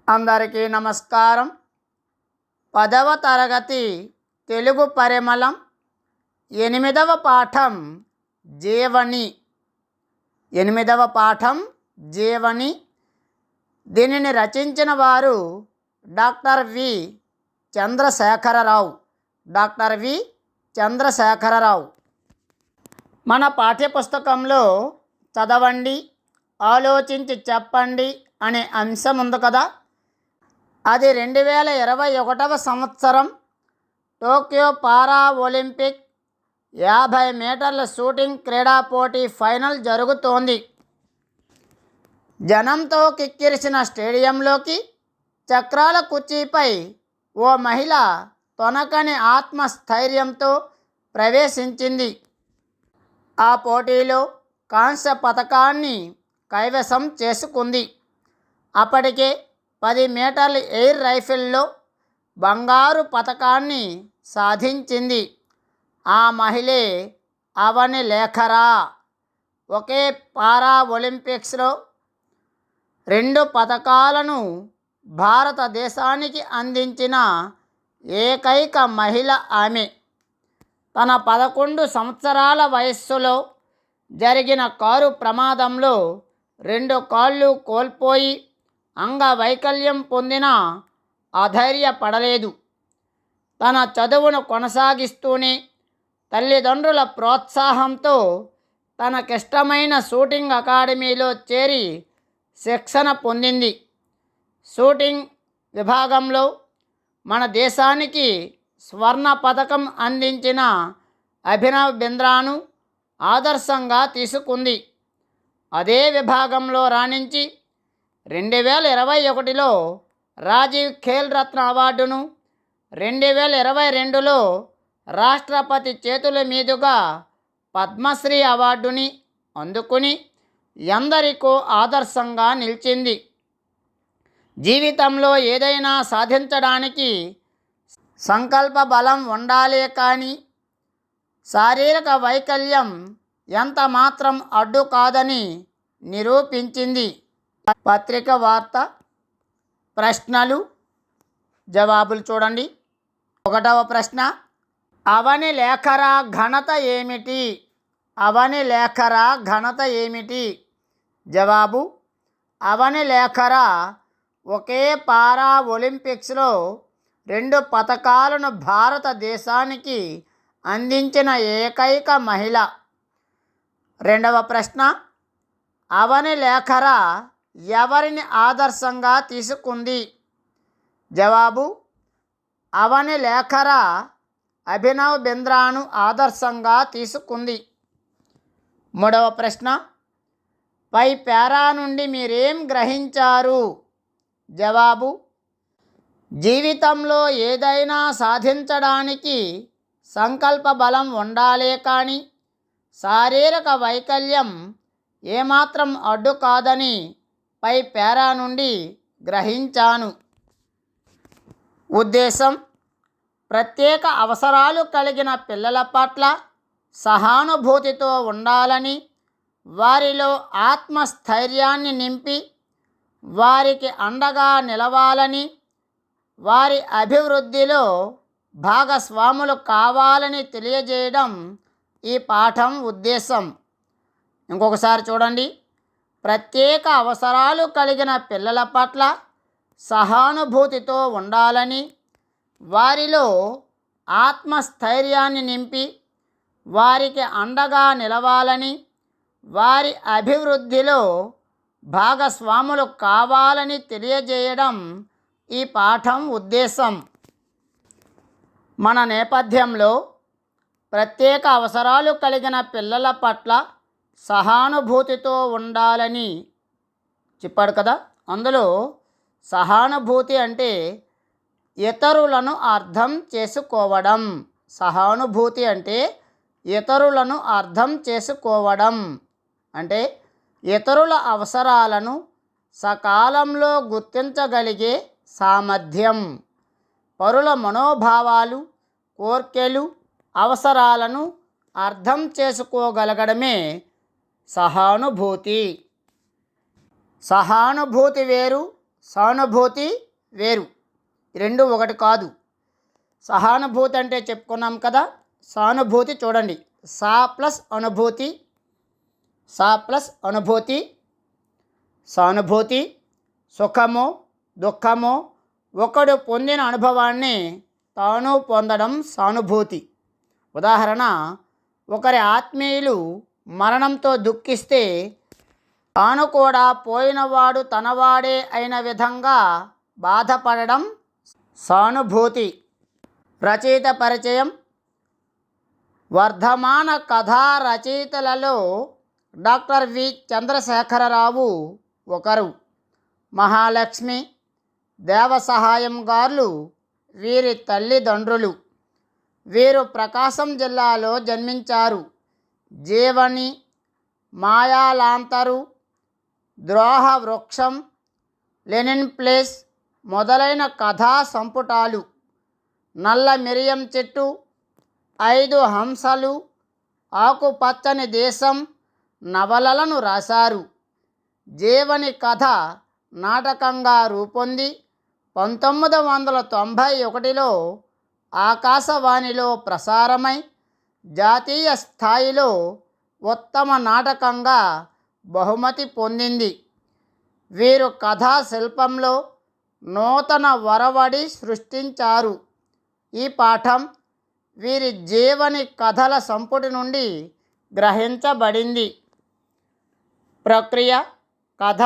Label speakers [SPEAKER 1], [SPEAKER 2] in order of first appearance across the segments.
[SPEAKER 1] అందరికీ నమస్కారం. 10వ తరగతి తెలుగు పరిమళం 8వ పాఠం జీవని. 8వ పాఠం జీవని. దీనిని రచించిన వారు doctor V Chandrashekar Rao. Doctor V Chandrashekar Rao. మన పాఠ్యపుస్తకంలో చదవండి, ఆలోచించి చెప్పండి అనే అంశం ఉంది కదా. అది 2021వ సంవత్సరం టోక్యో పారా ఒలింపిక్ 50 మీటర్ల షూటింగ్ క్రీడా పోటీ ఫైనల్ జరుగుతోంది. జనంతో కిక్కిరిసిన స్టేడియంలోకి చక్రాల కుర్చీపై ఓ మహిళ తొనకని ఆత్మస్థైర్యంతో ప్రవేశించింది. ఆ పోటీలో కాంస్య పతకాన్ని కైవసం చేసుకుంది. అప్పటికే 10 మీటర్ల ఎయిర్ రైఫిల్లో బంగారు పతకాన్ని సాధించింది. ఆ మహిళే అవని లేఖరా. ఒకే పారా ఒలింపిక్స్లో 2 పతకాలను భారతదేశానికి అందించిన ఏకైక మహిళ ఆమె. తన 11 సంవత్సరాల వయస్సులో జరిగిన కారు ప్రమాదంలో 2 కాళ్ళు కోల్పోయి అంగవైకల్యం పొందిన అధైర్యపడలేదు. తన చదువును కొనసాగిస్తూనే తల్లిదండ్రుల ప్రోత్సాహంతో తనకిష్టమైన షూటింగ్ అకాడమీలో చేరి శిక్షణ పొందింది. షూటింగ్ విభాగంలో మన దేశానికి స్వర్ణ పతకం అందించిన అభినవ్ బింద్రాను ఆదర్శంగా తీసుకుంది. అదే విభాగంలో రాణించి 2021లో రాజీవ్ ఖేల్ రత్న అవార్డును, 2022లో రాష్ట్రపతి చేతుల మీదుగా పద్మశ్రీ అవార్డుని అందుకుని ఎందరికో ఆదర్శంగా నిలిచింది. జీవితంలో ఏదైనా సాధించడానికి సంకల్ప బలం ఉండాలే కానీ శారీరక వైకల్యం ఎంత మాత్రం అడ్డు కాదని నిరూపించింది. పత్రిక వార్త ప్రశ్నలు జవాబులు చూడండి. 1వ ప్రశ్న, అవని లేఖరా ఘనత ఏమిటి? అవని లేఖరా ఘనత ఏమిటి? జవాబు, అవని లేఖరా ఒకే పారా ఒలింపిక్స్లో 2 పతకాలను భారతదేశానికి అందించిన ఏకైక మహిళ. 2వ ప్రశ్న, అవని లేఖరా ఎవరిని ఆదర్శంగా తీసుకుంది? జవాబు, అవని లేఖరా అభినవ్ బింద్రాను ఆదర్శంగా తీసుకుంది. 3వ ప్రశ్న, పై పేరా నుండి మీరేం గ్రహించారు? జవాబు, జీవితంలో ఏదైనా సాధించడానికి సంకల్ప బలం ఉండాలే కానీ శారీరక వైకల్యం ఏమాత్రం అడ్డు కాదని పై పేరా నుండి గ్రహించాను. ఉద్దేశం, ప్రత్యేక అవసరాలు కలిగిన పిల్లల పట్ల సహానుభూతితో ఉండాలని, వారిలో ఆత్మస్థైర్యాన్ని నింపి వారికి అండగా నిలవాలని, వారి అభివృద్ధిలో భాగస్వాములు కావాలని తెలియజేయడం ఈ పాఠం ఉద్దేశం. ఇంకొకసారి చూడండి. ప్రత్యేక అవసరాలు కలిగిన పిల్లల పట్ల సహానుభూతితో ఉండాలని, వారిలో ఆత్మస్థైర్యాన్ని నింపి వారికి అండగా నిలవాలని, వారి అభివృద్ధిలో భాగస్వాములు కావాలని తెలియజేయడం ఈ పాఠం ఉద్దేశం. మన నేపథ్యంలో ప్రత్యేక అవసరాలు కలిగిన పిల్లల పట్ల సహానుభూతితో ఉండాలని చెప్పాడు కదా. అందులో సహానుభూతి అంటే ఇతరులను అర్థం చేసుకోవడం. సహానుభూతి అంటే ఇతరులను అర్థం చేసుకోవడం అంటే ఇతరుల అవసరాలను సకాలంలో గుర్తించగలిగే సామర్థ్యం. పరుల మనోభావాలు, కోర్కెలు, అవసరాలను అర్థం చేసుకోగలగడమే సహానుభూతి. సహానుభూతి వేరు, సానుభూతి వేరు, రెండు ఒకటి కాదు. సహానుభూతి అంటే చెప్పుకున్నాం కదా. సానుభూతి చూడండి, సా ప్లస్ అనుభూతి, సా ప్లస్ అనుభూతి. సానుభూతి సుఖము దుఃఖము ఒకడు పొందిన అనుభవాన్ని తాను పొందడం సానుభూతి. ఉదాహరణ, ఒకరి ఆత్మీయులు మరణంతో దుఃఖిస్తే తాను కూడా పోయినవాడు తనవాడే అయిన విధంగా బాధపడడం సానుభూతి. రచయిత పరిచయం. వర్ధమాన కథా రచయితలలో డాక్టర్ వి చంద్రశేఖరరావు ఒకరు. మహాలక్ష్మి, దేవసహాయం గారు వీరి తల్లిదండ్రులు. వీరు ప్రకాశం జిల్లాలో జన్మించారు. జీవని, మాయాలాంతరు, ద్రోహ వృక్షం, లెనిన్ ప్లేస్ మొదలైన కథా సంపుటాలు, నల్ల మిరియం చెట్టు, 5 హంసలు, ఆకుపచ్చని దేశం నవలలను రాశారు. జీవని కథ నాటకంగా రూపొంది 1991లో ఆకాశవాణిలో ప్రసారమై జాతీయ స్థాయిలో ఉత్తమ నాటకంగా బహుమతి పొందింది. వీరు కథా శిల్పంలో నూతన ఒరవడి సృష్టించారు. ఈ పాఠం వీరి జీవని కథల సంపుటి నుండి గ్రహించబడింది. ప్రక్రియ. కథ,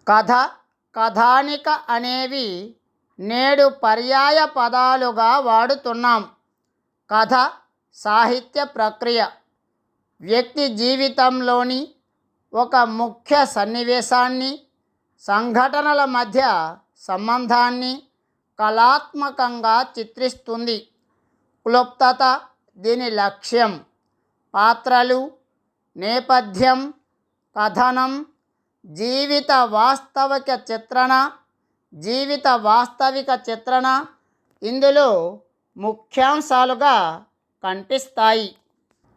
[SPEAKER 1] కథ, కథానిక అనేవి నేడు పర్యాయ పదాలుగా వాడుతున్నాం. కథ సాహిత్య ప్రక్రియ. వ్యక్తి జీవితంలోని ఒక ముఖ్య సన్నివేశాన్ని, సంఘటనల మధ్య సంబంధాన్ని కళాత్మకంగా చిత్రిస్తుంది. క్లుప్తత దీని లక్ష్యం. పాత్రలు, నేపథ్యం, కథనం, జీవిత వాస్తవిక చిత్రణ ఇందులో ముఖ్యాంశాలుగా కనిపిస్తాయి.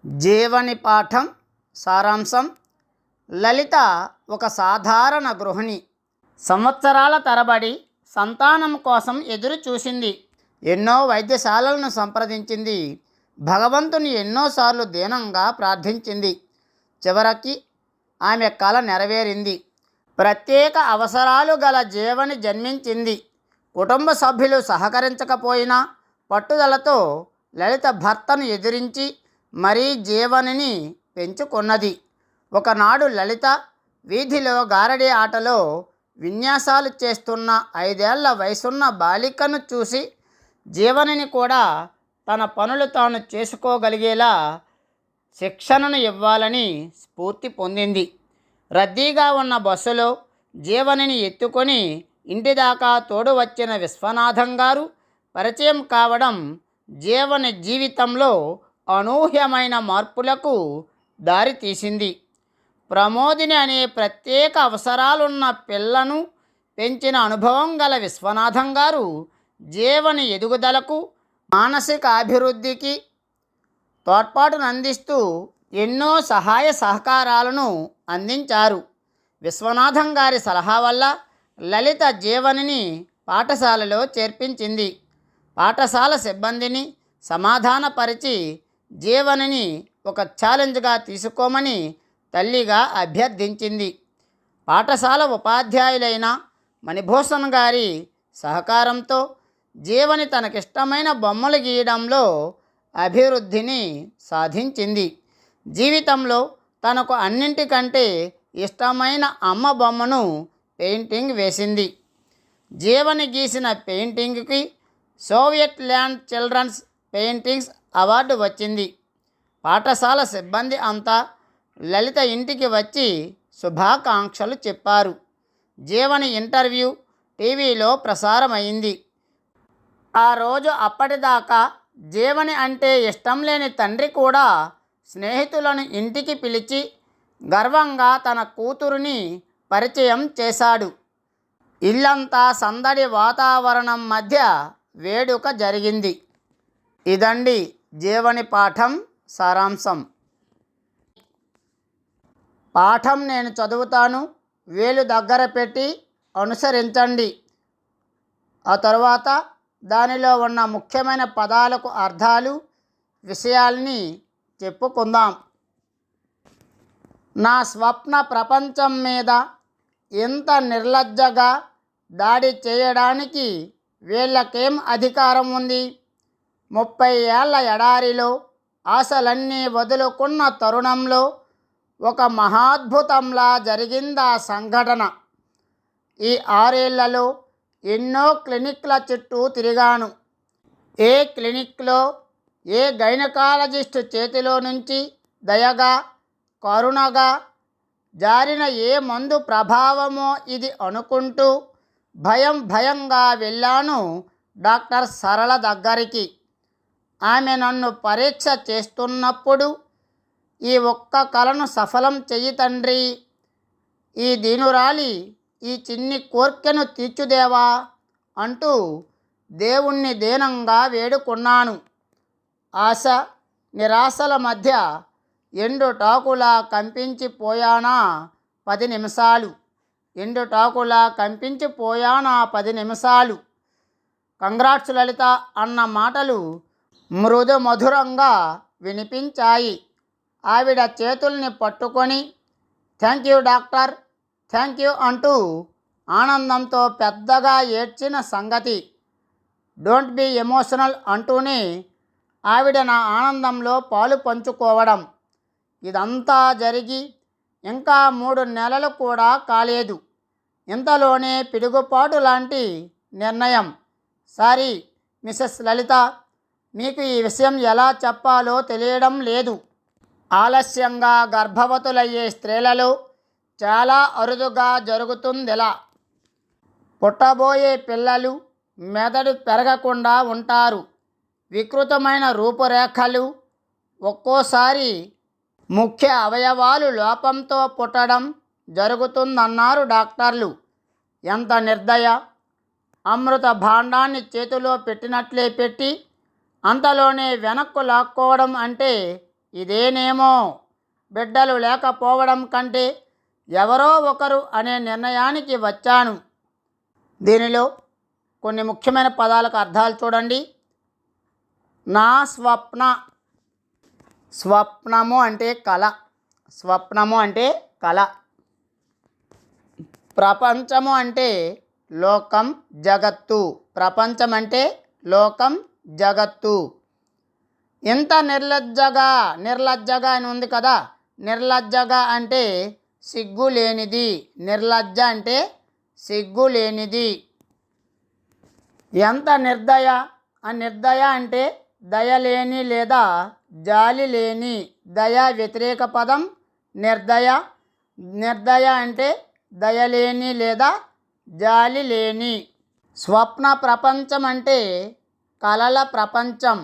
[SPEAKER 1] జీవని పాఠం సారాంశం. లలిత ఒక సాధారణ గృహిణి. సంవత్సరాల తరబడి సంతానం కోసం ఎదురు చూసింది. ఎన్నో వైద్యశాలలను సంప్రదించింది. భగవంతుని ఎన్నోసార్లు దీనంగా ప్రార్థించింది. చివరికి ఆమె కల నెరవేరింది. ప్రత్యేక అవసరాలు గల జీవని జన్మించింది. కుటుంబ సభ్యులు సహకరించకపోయినా పట్టుదలతో లలిత భర్తను ఎదిరించి మరీ జీవనిని పెంచుకున్నది. ఒకనాడు లలిత వీధిలో గారడీ ఆటలో విన్యాసాలు చేస్తున్న 5 ఏళ్ల వయసున్న బాలికను చూసి జీవనిని కూడా తన పనులు తాను చేసుకోగలిగేలా శిక్షణను ఇవ్వాలని స్ఫూర్తి పొందింది. రద్దీగా ఉన్న బస్సులో జీవనిని ఎత్తుకొని ఇంటిదాకా తోడు వచ్చిన విశ్వనాథం గారు పరిచయం కావడం జీవని జీవితంలో అనూహ్యమైన మార్పులకు దారితీసింది. ప్రమోదిని అనే ప్రత్యేక అవసరాలున్న పిల్లను పెంచిన అనుభవం గల విశ్వనాథం గారు జీవని ఎదుగుదలకు, మానసిక అభివృద్ధికి తోడ్పాటునందిస్తూ ఎన్నో సహాయ సహకారాలను అందించారు. విశ్వనాథం గారి సలహా వల్ల లలిత జీవనిని పాఠశాలలో చేర్పించింది. పాఠశాల సిబ్బందిని సమాధానపరిచి జీవనిని ఒక ఛాలెంజ్గా తీసుకోమని తల్లిగా అభ్యర్థించింది. పాఠశాల ఉపాధ్యాయులైన మణిభూషణ్ గారి సహకారంతో జీవని తనకిష్టమైన బొమ్మలు గీయడంలో అభివృద్ధిని సాధించింది. జీవితంలో తనకు అన్నింటికంటే ఇష్టమైన అమ్మ బొమ్మను పెయింటింగ్ వేసింది. జీవని గీసిన పెయింటింగ్కి Soviet land children's paintings award వచ్చింది. పాఠశాల సిబ్బంది అంతా లలిత ఇంటికి వచ్చి శుభాకాంక్షలు చెప్పారు. జీవని ఇంటర్వ్యూ టీవీలో ప్రసారమైంది. ఆ రోజు అప్పటిదాకా జీవని అంటే ఇష్టం లేని తండ్రి కూడా స్నేహితులను ఇంటికి పిలిచి గర్వంగా తన కూతురుని పరిచయం చేశాడు. ఇల్లంతా సందడి వాతావరణం మధ్య వేడుక జరిగింది. ఇదండి జీవని పాఠం సారాంశం. పాఠం నేను చదువుతాను, వేలు దగ్గర పెట్టి అనుసరించండి. ఆ తరువాత దానిలో ఉన్న ముఖ్యమైన పదాలకు అర్థాలు, విషయాల్ని చెప్పుకుందాం. నా స్వప్న ప్రపంచం మీద ఇంత నిర్లజ్జగా దాడి చేయడానికి వీళ్ళకేం అధికారం ఉంది? 30 ఏళ్ల ఎడారిలో ఆశలన్నీ వదులుకున్న తరుణంలో ఒక మహాద్భుతంలా జరిగిందా సంఘటన. ఈ 6 ఏళ్లలో ఎన్నో క్లినిక్ల చుట్టూ తిరిగాను. ఏ క్లినిక్లో ఏ గైనకాలజిస్ట్ చేతిలో నుంచి దయగా, కరుణగా జారిన ఏ మందు ప్రభావమో ఇది అనుకుంటూ భయంగా వెళ్ళాను డాక్టర్ సరళ దగ్గరికి. ఆమె నన్ను పరీక్ష చేస్తున్నప్పుడు, ఈ ఒక్క కలను సఫలం చెయ్యి తండ్రి, ఈ దీనురాలి ఈ చిన్ని కోర్కెను తీర్చుదేవా అంటూ దేవుణ్ణి దీనంగా వేడుకున్నాను. ఆశ నిరాశల మధ్య ఎండుటాకులా కంపించిపోయానా 10 నిమిషాలు. ఎండుటాకులా కంపించిపోయానా 10 నిమిషాలు. కంగ్రాట్స్ లలిత అన్న మాటలు మృదు మధురంగా వినిపించాయి. ఆవిడ చేతుల్ని పట్టుకొని thank you doctor, thank you అంటూ ఆనందంతో పెద్దగా ఏడ్చిన సంగతి. డోంట్ బీ ఎమోషనల్ అంటూనే ఆవిడ నా ఆనందంలో పాలు పంచుకోవడం. ఇదంతా జరిగి ఇంకా 3 నెలలు కూడా కాలేదు. ఇంతలోనే పిడుగుపాటు లాంటి నిర్ణయం. సారీ మిసెస్ లలిత, మీకు ఈ విషయం ఎలా చెప్పాలో తెలియడం లేదు. ఆలస్యంగా గర్భవతులయ్యే స్త్రీలలో చాలా అరుదుగా జరుగుతుందిలా. పుట్టబోయే పిల్లలు మెదడు పెరగకుండా ఉంటారు. వికృతమైన రూపురేఖలు, ఒక్కోసారి ముఖ్య అవయవాలు లోపంతో పుట్టడం జరుగుతుందన్నారు డాక్టర్లు. ఎంత నిర్దయ! అమృత భాండాన్ని చేతిలో పెట్టినట్లే పెట్టి అంతలోనే వెనక్కు లాక్కోవడం అంటే ఇదేనేమో. బిడ్డలు లేకపోవడం కంటే ఎవరో ఒకరు అనే నిర్ణయానికి వచ్చాను. దీనిలో కొన్ని ముఖ్యమైన పదాలకు అర్థాలు చూడండి. నా స్వప్న. స్వప్నము అంటే కళ. స్వప్నము అంటే కళ. ప్రపంచము అంటే లోకం, జగత్తు. ప్రపంచం అంటే లోకం, జగత్తు. ఇంత నిర్లజ్జగా అని ఉంది కదా. నిర్లజ్జగా అంటే సిగ్గు లేనిది. నిర్లజ్జ అంటే సిగ్గు లేనిది. ఎంత నిర్దయ. నిర్దయ అంటే దయలేని లేదా జాలి లేని. దయ వ్యతిరేక పదం నిర్దయ. నిర్దయ అంటే దయలేని లేదా జాలి లేని. స్వప్న ప్రపంచం అంటే కలల ప్రపంచం.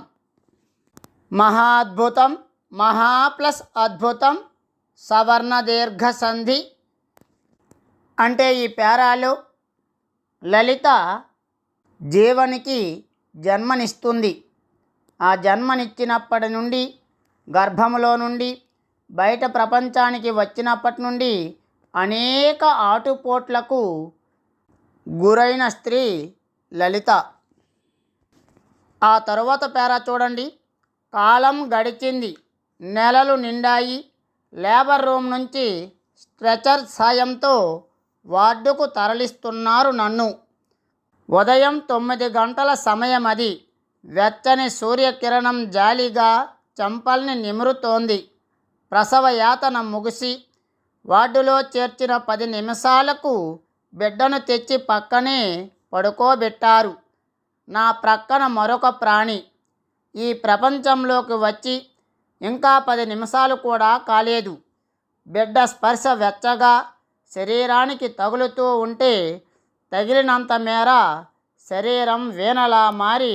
[SPEAKER 1] మహాద్భుతం, మహా ప్లస్ అద్భుతం, సవర్ణ దీర్ఘ సంధి. అంటే ఈ పేరాలో లలిత జీవనికి జన్మనిస్తుంది. ఆ జన్మనిచ్చినప్పటి నుండి, గర్భములో నుండి బయట ప్రపంచానికి వచ్చినప్పటి నుండి అనేక ఆటుపోట్లకు గురైన స్త్రీ లలిత. ఆ తరువాత పేరా చూడండి. కాలం గడిచింది, నెలలు నిండాయి. లేబర్ రూమ్ నుంచి స్ట్రెచర్ సాయంతో వార్డుకు తరలిస్తున్నారు నన్ను. ఉదయం 9 గంటల సమయం అది. వెచ్చని సూర్యకిరణం జాలిగా చెంపల్ని నిమురుతోంది. ప్రసవ యాతన ముగిసి వార్డులో చేర్చిన 10 నిమిషాలకు బిడ్డను తెచ్చి పక్కనే పడుకోబెట్టారు. నా ప్రక్కన మరొక ప్రాణి. ఈ ప్రపంచంలోకి వచ్చి ఇంకా 10 నిమిషాలు కూడా కాలేదు. బిడ్డ స్పర్శ వెచ్చగా శరీరానికి తగులుతూ ఉంటే తగిలినంత మేర శరీరం వీణలా మారి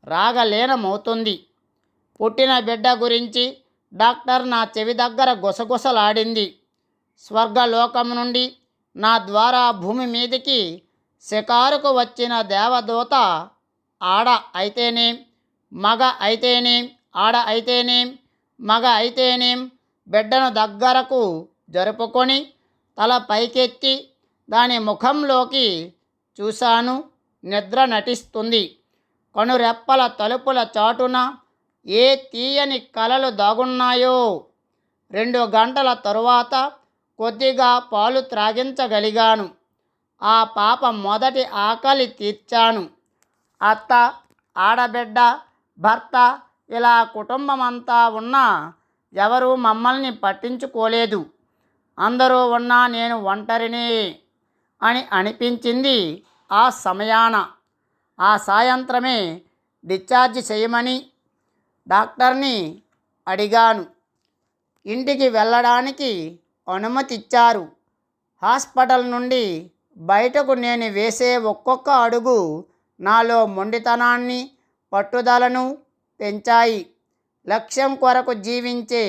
[SPEAKER 1] రాగలీనమవుతుంది. పుట్టిన బిడ్డ గురించి డాక్టర్ నా చెవి దగ్గర గుసగుసలాడింది. స్వర్గలోకం నుండి నా ద్వారా భూమి మీదికి షికారుకు వచ్చిన దేవదూత ఆడ అయితేనేం, మగ అయితేనేం, ఆడ అయితేనేం, మగ అయితేనేం బిడ్డను దగ్గరకు జరుపుకొని తల పైకెత్తి దాని ముఖంలోకి చూశాను. నిద్ర నటిస్తుంది. కనురెప్పల తలుపుల చాటున ఏ తీయని కలలు దాగున్నాయో. 2 గంటల తరువాత కొద్దిగా పాలు త్రాగించగలిగాను. ఆ పాప మొదటి ఆకలి తీర్చాను. అత్త, ఆడబిడ్డ, భర్త ఇలా కుటుంబమంతా ఉన్నా ఎవరూ మమ్మల్ని పట్టించుకోలేదు. అందరూ ఉన్నా నేను ఒంటరినే అని అనిపించింది ఆ సమయాన. ఆ సాయంత్రమే డిశ్చార్జ్ చేయమని డాక్టర్ని అడిగాను. ఇంటికి వెళ్ళడానికి అనుమతి ఇచ్చారు. హాస్పిటల్ నుండి బయటకు నేను వేసే ఒక్కొక్క అడుగు నాలో మొండితనాన్ని, పట్టుదలను పెంచాయి. లక్ష్యం కొరకు జీవించే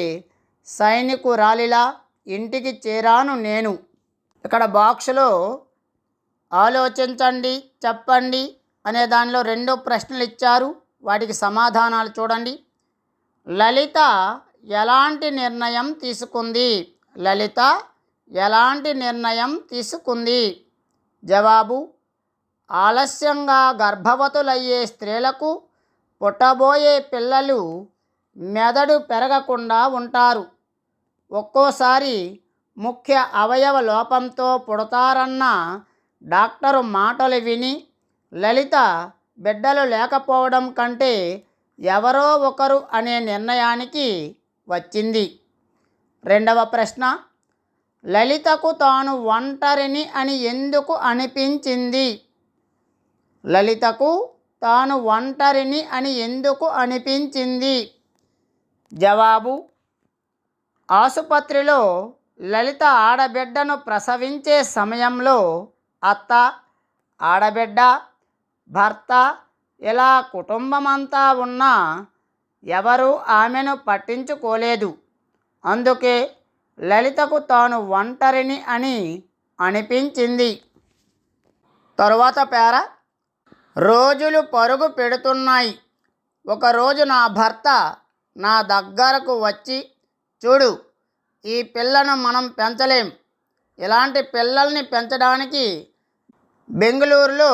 [SPEAKER 1] సైనికురాలిలా ఇంటికి చేరాను నేను. ఇక్కడ బాక్స్లో ఆలోచించండి, చెప్పండి అనే దానిలో 2 ప్రశ్నలు ఇచ్చారు. వాటికి సమాధానాలు చూడండి. లలిత ఎలాంటి నిర్ణయం తీసుకుంది? లలిత ఎలాంటి నిర్ణయం తీసుకుంది? జవాబు: ఆలస్యంగా గర్భవతులయ్యే స్త్రీలకు పుట్టబోయే పిల్లలు మెదడు పెరగకుండా ఉంటారు. ఒక్కోసారి ముఖ్య అవయవ లోపంతో పుడతారన్న డాక్టరు మాటలు విని లలిత బిడ్డలు లేకపోవడం కంటే ఎవరో ఒకరు అనే నిర్ణయానికి వచ్చింది. 2వ ప్రశ్న: లలితకు తాను ఒంటరిని అని ఎందుకు అనిపించింది? లలితకు తాను ఒంటరిని అని ఎందుకు అనిపించింది? జవాబు: ఆసుపత్రిలో లలిత ఆడబిడ్డను ప్రసవించే సమయంలో అత్త, ఆడబిడ్డ, భర్త ఇలా కుటుంబమంతా ఉన్నా ఎవరూ ఆమెను పట్టించుకోలేదు. అందుకే లలితకు తాను ఒంటరిని అని అనిపించింది. తరువాత పేర: రోజులు పరుగు పెడుతున్నాయి. ఒకరోజు నా భర్త నా దగ్గరకు వచ్చి, చూడు, ఈ పిల్లను మనం పెంచలేం. ఇలాంటి పిల్లల్ని పెంచడానికి బెంగళూరులో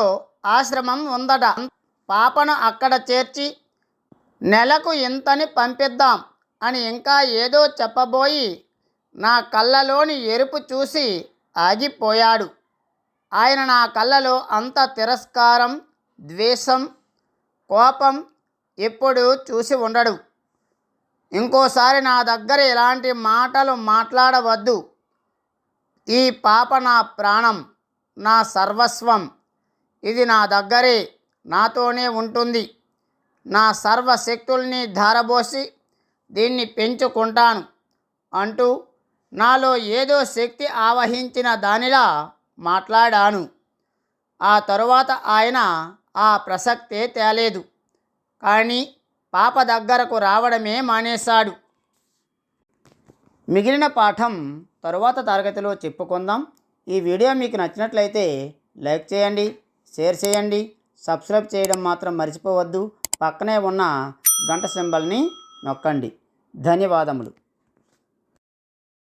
[SPEAKER 1] ఆశ్రమం ఉందట. పాపను అక్కడ చేర్చి నెలకు ఇంతని పంపిద్దాం అని ఇంకా ఏదో చెప్పబోయి నా కళ్ళలోని ఎరుపు చూసి ఆగిపోయాడు. ఆయన నా కళ్ళలో అంత తిరస్కారం, ద్వేషం, కోపం ఎప్పుడూ చూసి ఉండడు. ఇంకోసారి నా దగ్గర ఇలాంటి మాటలు మాట్లాడవద్దు. ఈ పాప నా ప్రాణం, నా సర్వస్వం. ఇది నా దగ్గరే, నాతోనే ఉంటుంది. నా సర్వశక్తుల్ని ధారబోసి దీన్ని పెంచుకుంటాను అంటూ నాలో ఏదో శక్తి ఆవహించిన దానిలా మాట్లాడాను. ఆ తరువాత ఆయన ఆ ప్రసక్తే తేలేదు. కానీ పాప దగ్గరకు రావడమే మానేశాడు. మిగిలిన పాఠం తరువాత తరగతిలో చెప్పుకుందాం. ఈ వీడియో మీకు నచ్చినట్లయితే లైక్ చేయండి, షేర్ చేయండి, సబ్స్క్రైబ్ చేయడం మాత్రం మర్చిపోవద్దు. పక్కనే ఉన్న గంట సింబల్ని నొక్కండి. ధన్యవాదములు.